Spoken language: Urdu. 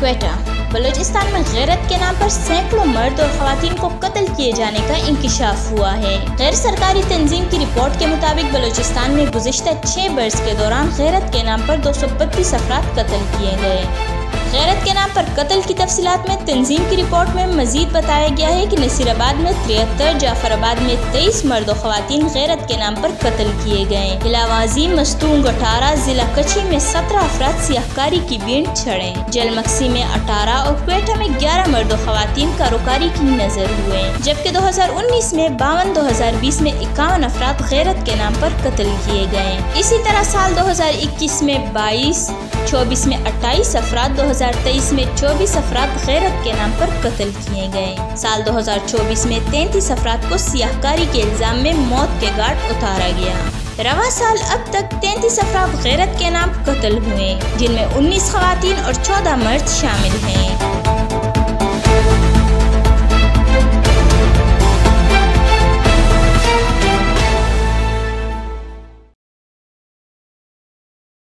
کوئٹہ بلوچستان میں غیرت کے نام پر سینکڑوں مرد اور خواتین کو قتل کیے جانے کا انکشاف ہوا ہے۔ غیر سرکاری تنظیم کی رپورٹ کے مطابق بلوچستان میں گزشتہ 6 برس کے دوران غیرت کے نام پر 232 افراد قتل کیے گئے۔ غیرت کے نام پر قتل کی تفصیلات میں تنظیم کی رپورٹ میں مزید بتایا گیا ہے کہ نصیر آباد میں 73، جعفر آباد میں 23 مرد و خواتین غیرت کے نام پر قتل کیے گئے۔ علاوہ ازیں مستونگ 18، ضلع کچھی میں 17 افراد سیاہ کاری کی بینٹ چڑھے، جل مکسی میں 18 اور کوئٹہ میں 11 مرد و خواتین کاروکاری کی نظر ہوئے، جبکہ 2019 میں 52، 2020 میں 51 افراد غیرت کے نام پر قتل کیے گئے۔ اسی طرح سال 2021 میں 22، 24 میں 28 افراد، 2023 میں 24 افراد غیرت کے نام پر قتل کیے گئے۔ سال 2024 میں 33 افراد کو سیاہ کاری کے الزام میں موت کے گھاٹ اتارا گیا۔ رواں سال اب تک 33 افراد غیرت کے نام قتل ہوئے، جن میں 19 خواتین اور 14 مرد شامل ہیں۔